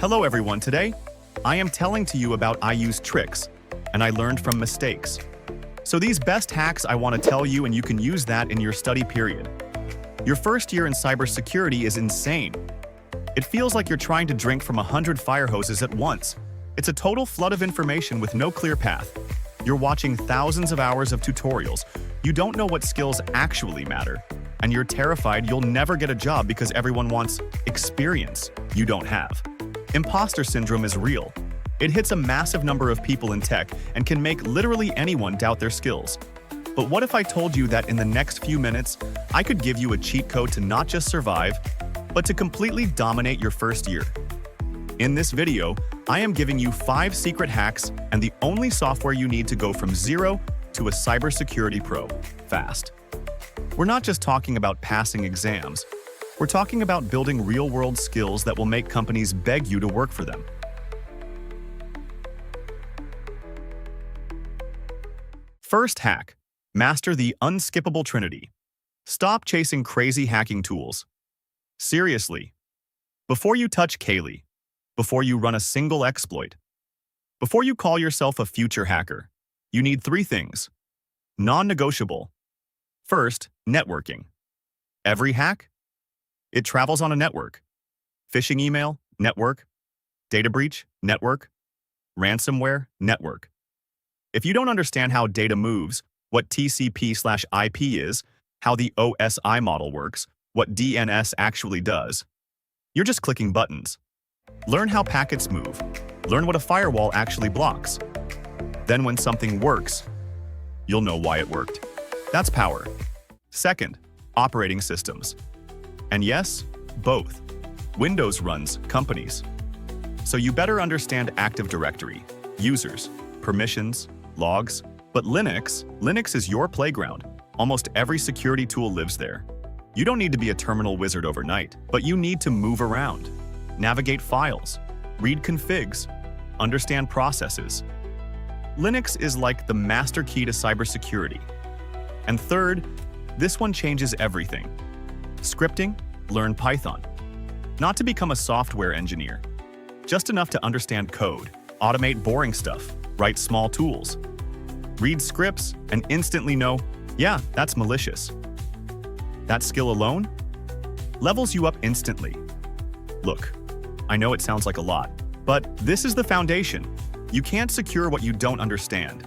Hello everyone, today I am telling to you about I used tricks and I learned from mistakes. So these best hacks I want to tell you, and you can use that in your study period. Your first year in cybersecurity is insane. It feels like you're trying to drink from 100 fire hoses at once. It's a total flood of information with no clear path. You're watching thousands of hours of tutorials. You don't know what skills actually matter. And you're terrified you'll never get a job because everyone wants experience you don't have. Imposter syndrome is real. It hits a massive number of people in tech and can make literally anyone doubt their skills. But what if I told you that in the next few minutes, I could give you a cheat code to not just survive, but to completely dominate your first year? In this video, I am giving you 5 secret hacks and the only software you need to go from zero to a cybersecurity pro fast. We're not just talking about passing exams. We're talking about building real-world skills that will make companies beg you to work for them. First hack, master the unskippable Trinity. Stop chasing crazy hacking tools. Seriously, before you touch Kaylee, before you run a single exploit, before you call yourself a future hacker, you need 3 things. Non-negotiable. First, networking. Every hack? It travels on a network. Phishing email? Network. Data breach? Network. Ransomware? Network. If you don't understand how data moves, what TCP/IP is, how the OSI model works, what DNS actually does, you're just clicking buttons. Learn how packets move. Learn what a firewall actually blocks. Then when something works, you'll know why it worked. That's power. Second, operating systems. And yes, both. Windows runs companies. So you better understand Active Directory, users, permissions, logs. But Linux is your playground. Almost every security tool lives there. You don't need to be a terminal wizard overnight, but you need to move around, navigate files, read configs, understand processes. Linux is like the master key to cybersecurity. And third, this one changes everything. Scripting, learn Python. Not to become a software engineer, just enough to understand code, automate boring stuff, write small tools. Read scripts and instantly know, yeah, that's malicious. That skill alone levels you up instantly. Look, I know it sounds like a lot, but this is the foundation. You can't secure what you don't understand.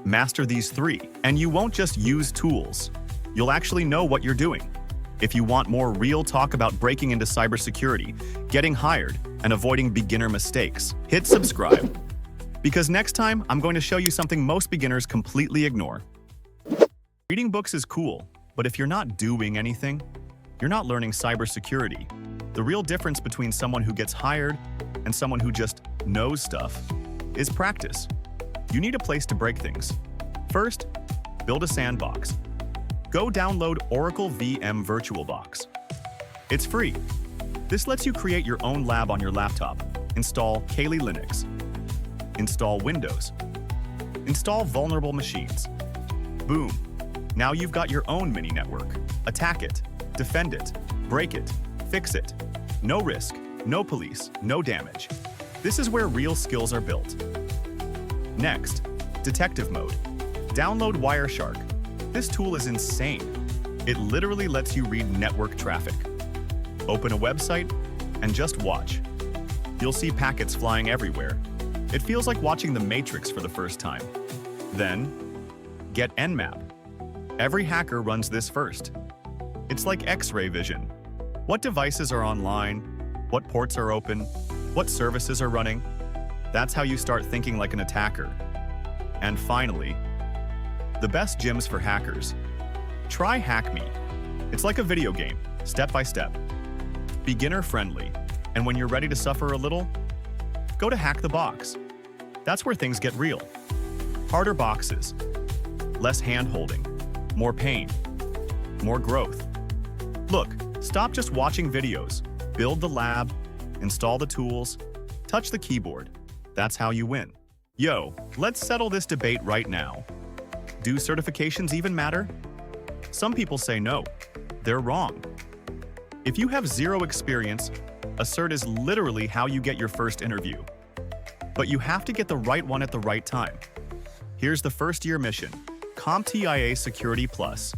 Master these 3, and you won't just use tools. You'll actually know what you're doing. If you want more real talk about breaking into cybersecurity, getting hired, and avoiding beginner mistakes, hit subscribe. Because next time, I'm going to show you something most beginners completely ignore. Reading books is cool, but if you're not doing anything, you're not learning cybersecurity. The real difference between someone who gets hired and someone who just knows stuff is practice. You need a place to break things. First, build a sandbox. Go download Oracle VM VirtualBox. It's free. This lets you create your own lab on your laptop, install Kali Linux, install Windows, install vulnerable machines. Boom. Now you've got your own mini network. Attack it, defend it, break it, fix it. No risk, no police, no damage. This is where real skills are built. Next, detective mode. Download Wireshark. This tool is insane. It literally lets you read network traffic. Open a website and just watch. You'll see packets flying everywhere. It feels like watching The Matrix for the first time. Then, get Nmap. Every hacker runs this first. It's like X-ray vision. What devices are online? What ports are open? What services are running? That's how you start thinking like an attacker. And finally, the best gyms for hackers. Try Hack Me. It's like a video game, step by step. Beginner friendly. And when you're ready to suffer a little, go to Hack the Box. That's where things get real. Harder boxes, less hand-holding, more pain, more growth. Look, stop just watching videos. Build the lab, install the tools, touch the keyboard. That's how you win. Yo, let's settle this debate right now. Do certifications even matter? Some people say no. They're wrong. If you have 0 experience, A cert is literally how you get your first interview. But you have to get the right one at the right time. Here's the first-year mission, CompTIA Security Plus.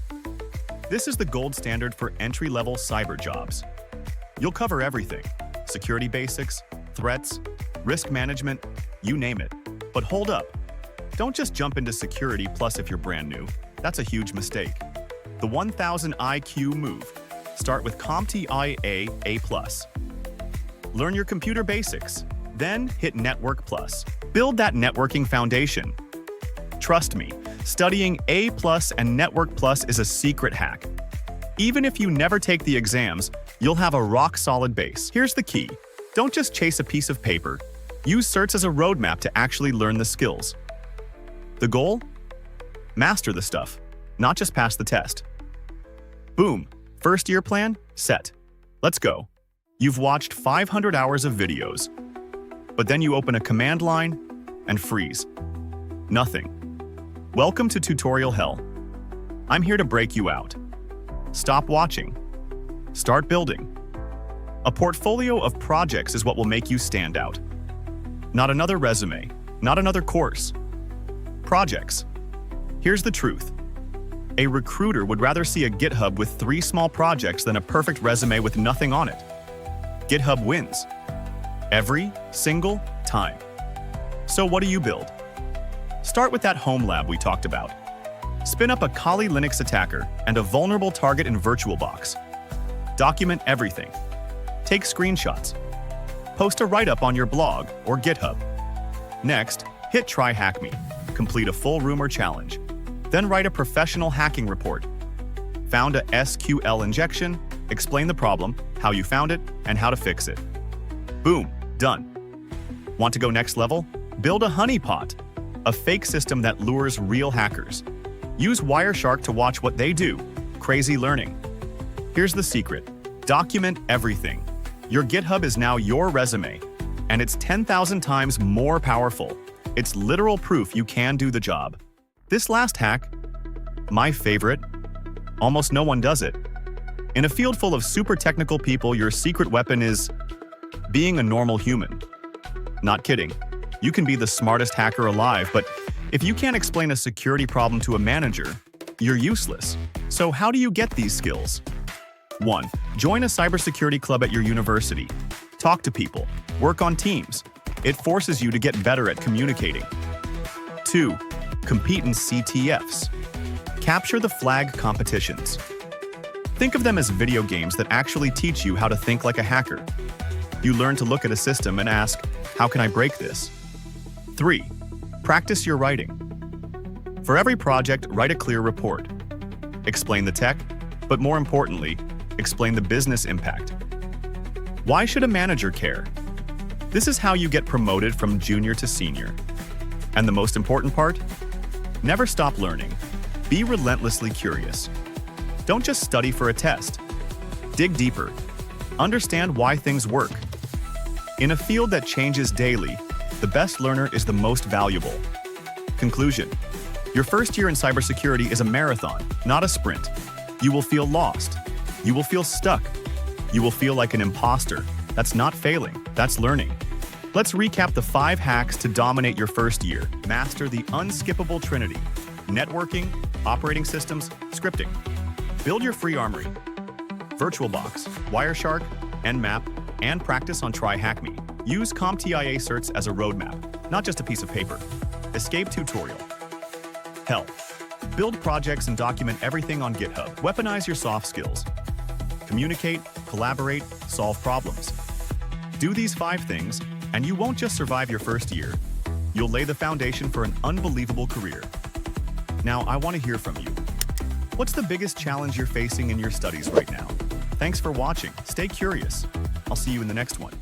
This is the gold standard for entry-level cyber jobs. You'll cover everything: security basics, threats, risk management, you name it. But hold up. Don't just jump into Security Plus if you're brand new. That's a huge mistake. The 1000 IQ move. Start with CompTIA A+. Learn your computer basics. Then hit Network Plus. Build that networking foundation. Trust me, studying A+ and Network Plus is a secret hack. Even if you never take the exams, you'll have a rock-solid base. Here's the key. Don't just chase a piece of paper. Use certs as a roadmap to actually learn the skills. The goal? Master the stuff, not just pass the test. Boom. First year plan? Set. Let's go. You've watched 500 hours of videos, but then you open a command line and freeze. Nothing. Welcome to tutorial hell. I'm here to break you out. Stop watching. Start building. A portfolio of projects is what will make you stand out. Not another resume, not another course. Projects. Here's the truth. A recruiter would rather see a GitHub with 3 small projects than a perfect resume with nothing on it. GitHub wins. Every single time. So what do you build? Start with that home lab we talked about. Spin up a Kali Linux attacker and a vulnerable target in VirtualBox. Document everything. Take screenshots. Post a write-up on your blog or GitHub. Next, hit Try Hack Me. Complete a full rumor challenge. Then write a professional hacking report. Found a SQL injection, explain the problem, how you found it, and how to fix it. Boom, done. Want to go next level? Build a honeypot, a fake system that lures real hackers. Use Wireshark to watch what they do. Crazy learning. Here's the secret. Document everything. Your GitHub is now your resume, and it's 10,000 times more powerful. It's literal proof you can do the job. This last hack, my favorite, almost no one does it. In a field full of super technical people, your secret weapon is being a normal human. Not kidding. You can be the smartest hacker alive, but if you can't explain a security problem to a manager, you're useless. So how do you get these skills? 1. Join a cybersecurity club at your university. Talk to people. Work on teams. It forces you to get better at communicating. 2. Compete in CTFs. Capture the flag competitions. Think of them as video games that actually teach you how to think like a hacker. You learn to look at a system and ask, how can I break this? 3. Practice your writing. For every project, write a clear report. Explain the tech, but more importantly, explain the business impact. Why should a manager care? This is how you get promoted from junior to senior. And the most important part? Never stop learning. Be relentlessly curious. Don't just study for a test. Dig deeper. Understand why things work. In a field that changes daily, the best learner is the most valuable. Conclusion. Your first year in cybersecurity is a marathon, not a sprint. You will feel lost. You will feel stuck. You will feel like an imposter. That's not failing, that's learning. Let's recap the 5 hacks to dominate your first year. Master the unskippable Trinity: networking, operating systems, scripting. Build your free armory: VirtualBox, Wireshark, Nmap, and practice on Try Hack Me. Use CompTIA certs as a roadmap, not just a piece of paper. Escape tutorial. Hell. Build projects and document everything on GitHub. Weaponize your soft skills. Communicate, collaborate, solve problems. Do these 5 things, and you won't just survive your first year. You'll lay the foundation for an unbelievable career. Now, I want to hear from you. What's the biggest challenge you're facing in your studies right now? Thanks for watching. Stay curious. I'll see you in the next one.